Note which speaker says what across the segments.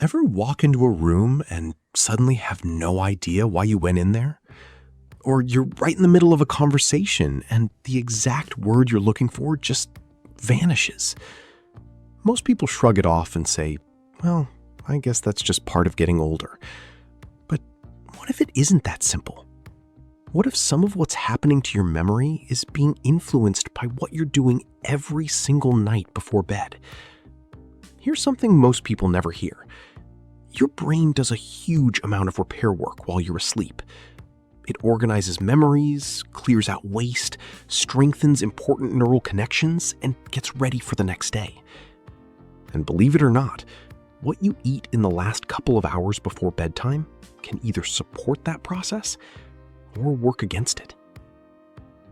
Speaker 1: Ever walk into a room and suddenly have no idea why you went in there? Or you're right in the middle of a conversation and the exact word you're looking for just vanishes. Most people shrug it off and say, well, I guess that's just part of getting older. But what if it isn't that simple? What if some of what's happening to your memory is being influenced by what you're doing every single night before bed? Here's something most people never hear. Your brain does a huge amount of repair work while you're asleep. It organizes memories, clears out waste, strengthens important neural connections, and gets ready for the next day. And believe it or not, what you eat in the last couple of hours before bedtime can either support that process or work against it.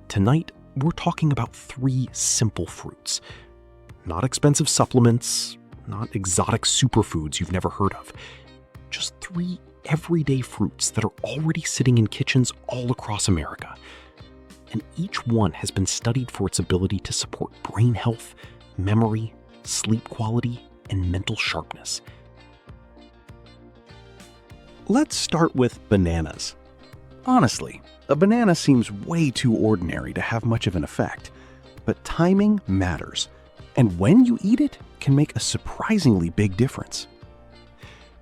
Speaker 1: Tonight, we're talking about 3 simple fruits. Not expensive supplements, not exotic superfoods you've never heard of. Just 3 everyday fruits that are already sitting in kitchens all across America. And each one has been studied for its ability to support brain health, memory, sleep quality, and mental sharpness.
Speaker 2: Let's start with bananas. Honestly, a banana seems way too ordinary to have much of an effect, but timing matters, and when you eat it can make a surprisingly big difference.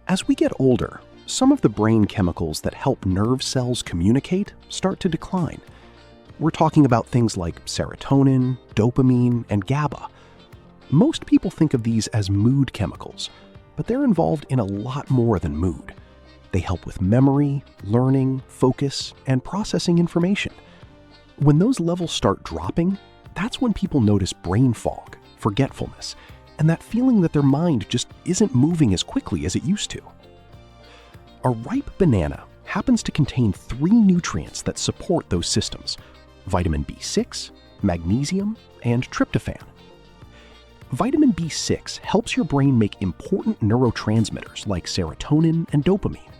Speaker 2: As we get older, some of the brain chemicals that help nerve cells communicate start to decline. We're talking about things like serotonin, dopamine, and GABA. Most people think of these as mood chemicals, but they're involved in a lot more than mood. They help with memory, learning, focus, and processing information. When those levels start dropping, that's when people notice brain fog, forgetfulness, and that feeling that their mind just isn't moving as quickly as it used to. A ripe banana happens to contain 3 nutrients that support those systems: vitamin B6, magnesium, and tryptophan. Vitamin B6 helps your brain make important neurotransmitters like serotonin and dopamine.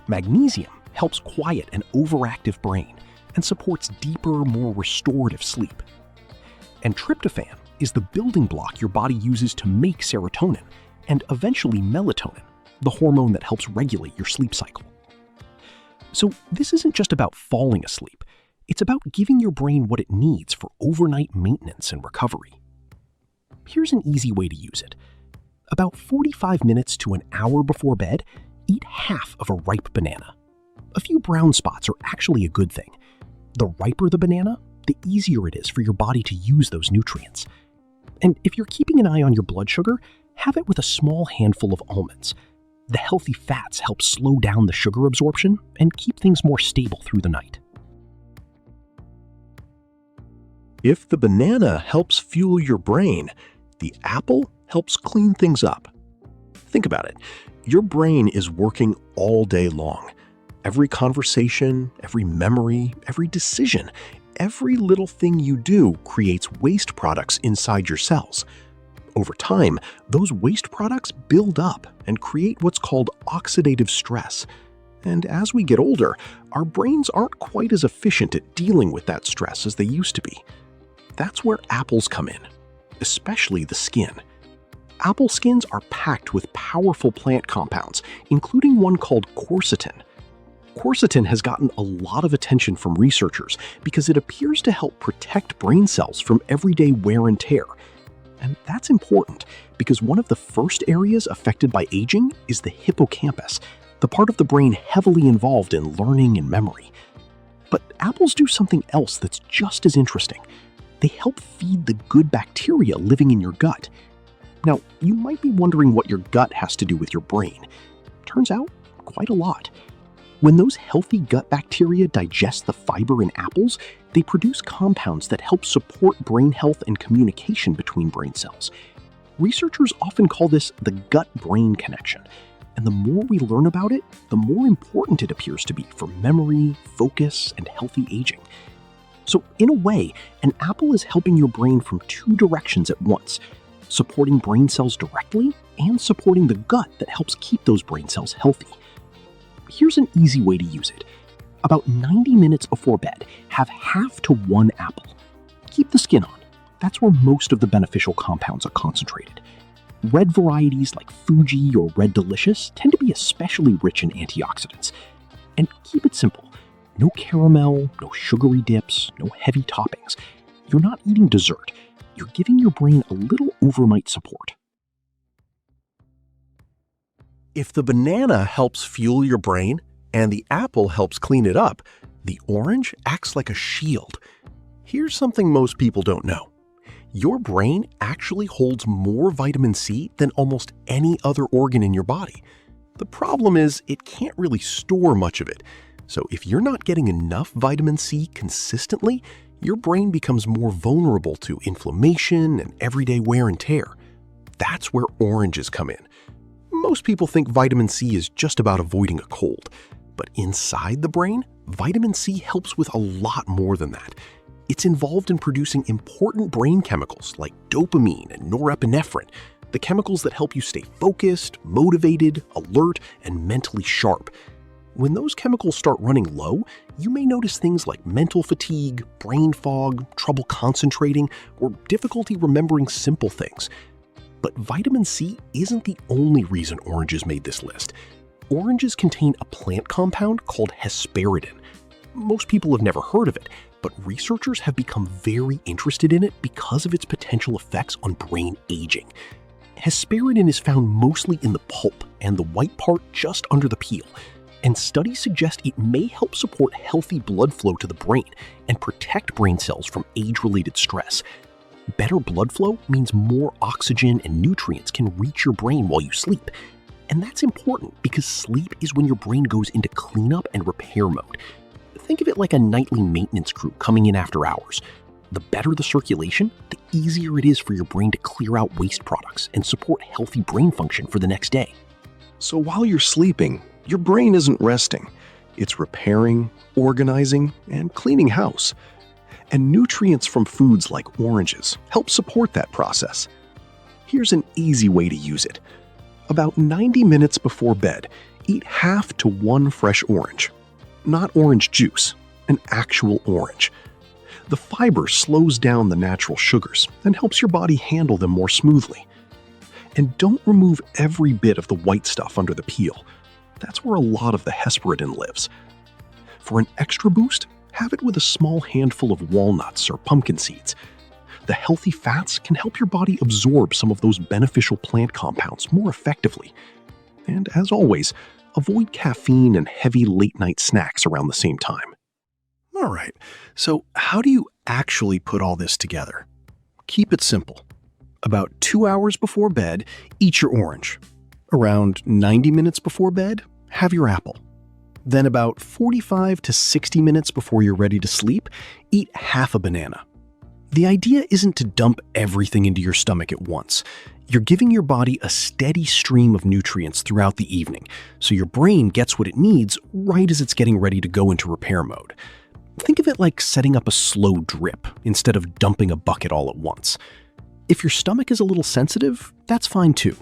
Speaker 2: Magnesium helps quiet an overactive brain and supports deeper, more restorative sleep. And tryptophan is the building block your body uses to make serotonin and eventually melatonin, the hormone that helps regulate your sleep cycle. So this isn't just about falling asleep. It's about giving your brain what it needs for overnight maintenance and recovery. Here's an easy way to use it. About 45 minutes to an hour before bed, eat half of a ripe banana. A few brown spots are actually a good thing. The riper the banana, the easier it is for your body to use those nutrients. And if you're keeping an eye on your blood sugar, have it with a small handful of almonds. The healthy fats help slow down the sugar absorption and keep things more stable through the night.
Speaker 1: If the banana helps fuel your brain, the apple helps clean things up. Think about it. Your brain is working all day long. Every conversation, every memory, every decision, every little thing you do creates waste products inside your cells. Over time, those waste products build up and create what's called oxidative stress. And as we get older, our brains aren't quite as efficient at dealing with that stress as they used to be. That's where apples come in, especially the skin. Apple skins are packed with powerful plant compounds, including one called quercetin. Quercetin has gotten a lot of attention from researchers because it appears to help protect brain cells from everyday wear and tear. And that's important because one of the first areas affected by aging is the hippocampus, the part of the brain heavily involved in learning and memory. But apples do something else that's just as interesting. They help feed the good bacteria living in your gut. Now, you might be wondering what your gut has to do with your brain. Turns out, quite a lot. When those healthy gut bacteria digest the fiber in apples, they produce compounds that help support brain health and communication between brain cells. Researchers often call this the gut-brain connection, and the more we learn about it, the more important it appears to be for memory, focus, and healthy aging. So, in a way, an apple is helping your brain from 2 directions at once, supporting brain cells directly and supporting the gut that helps keep those brain cells healthy. Here's an easy way to use it. About 90 minutes before bed, have half to 1 apple. Keep the skin on. That's where most of the beneficial compounds are concentrated. Red varieties like Fuji or Red Delicious tend to be especially rich in antioxidants. And keep it simple. No caramel, no sugary dips, no heavy toppings. You're not eating dessert. You're giving your brain a little overnight support.
Speaker 2: If the banana helps fuel your brain and the apple helps clean it up, the orange acts like a shield. Here's something most people don't know. Your brain actually holds more vitamin C than almost any other organ in your body. The problem is it can't really store much of it. So if you're not getting enough vitamin C consistently, your brain becomes more vulnerable to inflammation and everyday wear and tear. That's where oranges come in. Most people think vitamin C is just about avoiding a cold. But inside the brain, vitamin C helps with a lot more than that. It's involved in producing important brain chemicals like dopamine and norepinephrine, the chemicals that help you stay focused, motivated, alert, and mentally sharp. When those chemicals start running low, you may notice things like mental fatigue, brain fog, trouble concentrating, or difficulty remembering simple things. But vitamin C isn't the only reason oranges made this list. Oranges contain a plant compound called hesperidin. Most people have never heard of it, but researchers have become very interested in it because of its potential effects on brain aging. Hesperidin is found mostly in the pulp and the white part just under the peel, and studies suggest it may help support healthy blood flow to the brain and protect brain cells from age-related stress. Better blood flow means more oxygen and nutrients can reach your brain while you sleep. And that's important because sleep is when your brain goes into cleanup and repair mode. Think of it like a nightly maintenance crew coming in after hours. The better the circulation, the easier it is for your brain to clear out waste products and support healthy brain function for the next day.
Speaker 1: So while you're sleeping, your brain isn't resting. It's repairing, organizing, and cleaning house. And nutrients from foods like oranges help support that process. Here's an easy way to use it. About 90 minutes before bed, eat half to one fresh orange. Not orange juice, an actual orange. The fiber slows down the natural sugars and helps your body handle them more smoothly. And don't remove every bit of the white stuff under the peel. That's where a lot of the hesperidin lives. For an extra boost, have it with a small handful of walnuts or pumpkin seeds. The healthy fats can help your body absorb some of those beneficial plant compounds more effectively. And as always, avoid caffeine and heavy late-night snacks around the same time.
Speaker 2: All right, so how do you actually put all this together? Keep it simple. About 2 hours before bed, eat your orange. Around 90 minutes before bed, have your apple. Then about 45 to 60 minutes before you're ready to sleep, eat half a banana. The idea isn't to dump everything into your stomach at once. You're giving your body a steady stream of nutrients throughout the evening, so your brain gets what it needs right as it's getting ready to go into repair mode. Think of it like setting up a slow drip instead of dumping a bucket all at once. If your stomach is a little sensitive, that's fine too.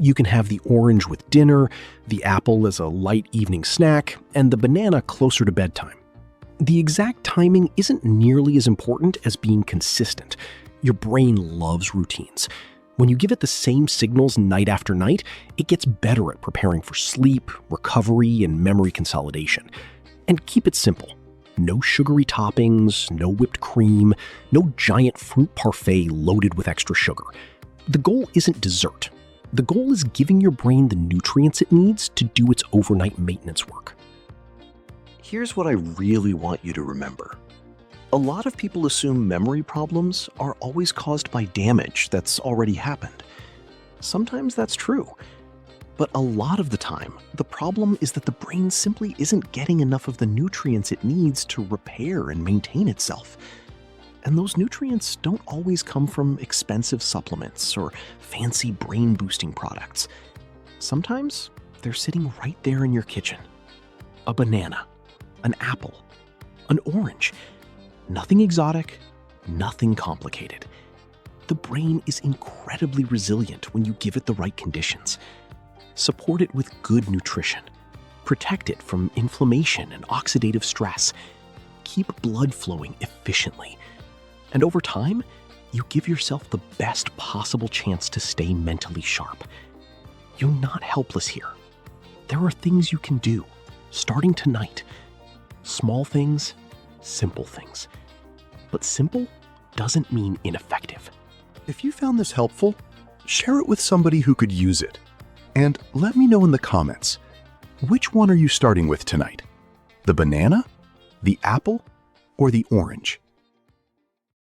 Speaker 2: You can have the orange with dinner, the apple as a light evening snack, and the banana closer to bedtime. The exact timing isn't nearly as important as being consistent. Your brain loves routines. When you give it the same signals night after night, it gets better at preparing for sleep, recovery, and memory consolidation. And keep it simple. No sugary toppings, no whipped cream, no giant fruit parfait loaded with extra sugar. The goal isn't dessert. The goal is giving your brain the nutrients it needs to do its overnight maintenance work.
Speaker 1: Here's what I really want you to remember. A lot of people assume memory problems are always caused by damage that's already happened. Sometimes that's true. But a lot of the time, the problem is that the brain simply isn't getting enough of the nutrients it needs to repair and maintain itself. And those nutrients don't always come from expensive supplements or fancy brain-boosting products. Sometimes they're sitting right there in your kitchen. A banana, an apple, an orange. Nothing exotic, nothing complicated. The brain is incredibly resilient when you give it the right conditions. Support it with good nutrition. Protect it from inflammation and oxidative stress. Keep blood flowing efficiently. And over time, you give yourself the best possible chance to stay mentally sharp. You're not helpless here. There are things you can do, starting tonight. Small things, simple things. But simple doesn't mean ineffective.
Speaker 2: If you found this helpful, share it with somebody who could use it. And let me know in the comments, which one are you starting with tonight? The banana, the apple, or the orange?